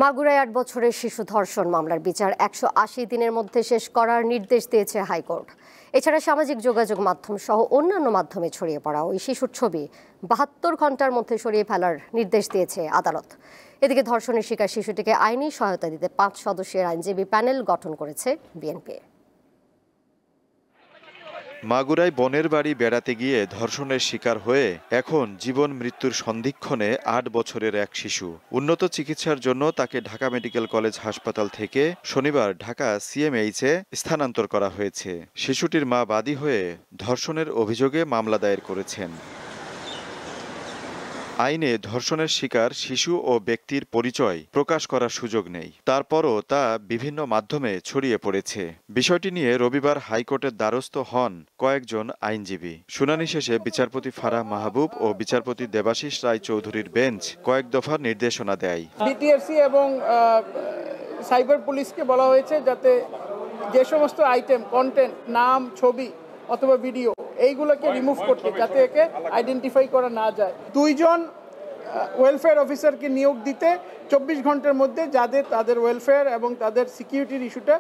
মাগুরায় ৮ বছরের শিশু ধর্ষণ মামলার বিচার ১৮০ দিনের মধ্যে শেষ করার নির্দেশ দিয়েছে হাইকোর্ট। এছাড়া সামাজিক যোগাযোগ মাধ্যম সহ অন্যান্য মাধ্যমে ছড়িয়ে পড়া ওই শিশুর ছবি ৭২ ঘন্টার মধ্যে সরিয়ে ফেলার নির্দেশ দিয়েছে আদালত। এদিকে ধর্ষণের শিকার শিশুটিকে আইনি সহায়তা দিতে ৫ সদস্যের আইনজীবী প্যানেল গঠন করেছে বিএনপি। মাগুরায় বোনের বাড়ি বেড়াতে গিয়ে ধর্ষণের শিকার হয়ে এখন জীবন মৃত্যুর সন্ধিক্ষণে ৮ বছরের এক শিশু। উন্নত চিকিৎসার জন্য তাকে ঢাকা মেডিকেল কলেজ হাসপাতাল থেকে শনিবার ঢাকা সিএমএইচে স্থানান্তর করা হয়েছে। শিশুটির মা বাদী হয়ে ধর্ষণের অভিযোগে মামলা দায়ের করেছেন। আইনে ধর্ষণের শিকার শিশু ও ব্যক্তির পরিচয় প্রকাশ করার সুযোগ নেই, তারপরও তা বিভিন্ন মাধ্যমে ছড়িয়ে পড়েছে। বিষয়টি নিয়ে রবিবার হাইকোর্টের দ্বারস্থ হন কয়েকজন আইনজীবী। শুনানি শেষে বিচারপতি ফারাহ মাহবুব ও বিচারপতি দেবাশিস রায় চৌধুরীর বেঞ্চ কয়েক দফার নির্দেশনা দেয়। বিটিআরসি এবং সাইবার পুলিশকে বলা হয়েছে যাতে যে সমস্ত আইটেম, কন্টেন্ট, নাম, ছবি অথবা ভিডিও এইগুলোকে রিমুভ করতে, যাতে একে আইডেন্টিফাই করা না যায়। 2 জন ওয়েলফেয়ার অফিসারকে নিয়োগ দিতে 24 ঘন্টার মধ্যে যাদের তাদের ওয়েলফেয়ার এবং তাদের সিকিউরিটির ইস্যুটা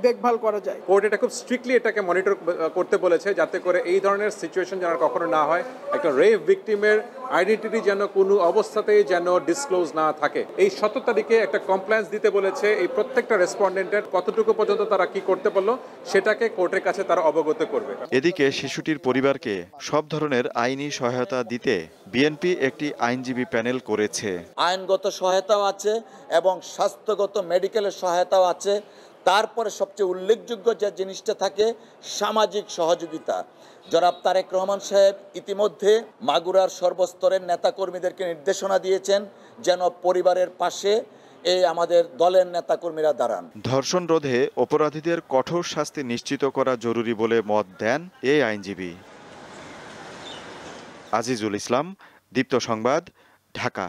দেখভাল করা যায়। কোর্ট এটা খুব স্ট্রিক্টলি এটাকে মনিটর করতে বলেছে, যাতে করে এই ধরনের সিচুয়েশন যেন কখনো না হয়। একটা রেপ ভিকটিমের আইডেন্টিটি যেন কোনো অবস্থাতেই যেন ডিসক্লোজ না থাকে। এই 17 তারিখে একটা কমপ্লেন্স দিতে বলেছে। এই প্রত্যেকটা রেসপন্ডেন্টের কতটুকু পর্যন্ত তারা কি করতে পারলো সেটাকে কোর্টের কাছে তারা অবগত করবে। এদিকে শিশুটির পরিবারকে সব ধরনের আইনি সহায়তা দিতে বিএনপি একটি আইনজীবী প্যানেল করেছে। আইনগত সহায়তাও আছে এবং স্বাস্থ্যগত মেডিকেলের সহায়তাও আছে। তারপরে সবচেয়ে উল্লেখযোগ্য যে জিনিসটা থাকে সামাজিক সহযোগিতা। জনাব তারেক রহমান সাহেব ইতিমধ্যে মাগুরার সর্বস্তরের নেতাকর্মীদেরকে নির্দেশনা দিয়েছেন যেন পরিবারের পাশে এই আমাদের দলের নেতাকর্মীরা দাঁড়ান। ধর্ষণ রোধে অপরাধীদের কঠোর শাস্তি নিশ্চিত করা জরুরি বলে মত দেন এই আইনজীবী। আজিজুল ইসলাম, দীপ্ত সংবাদ, ঢাকা।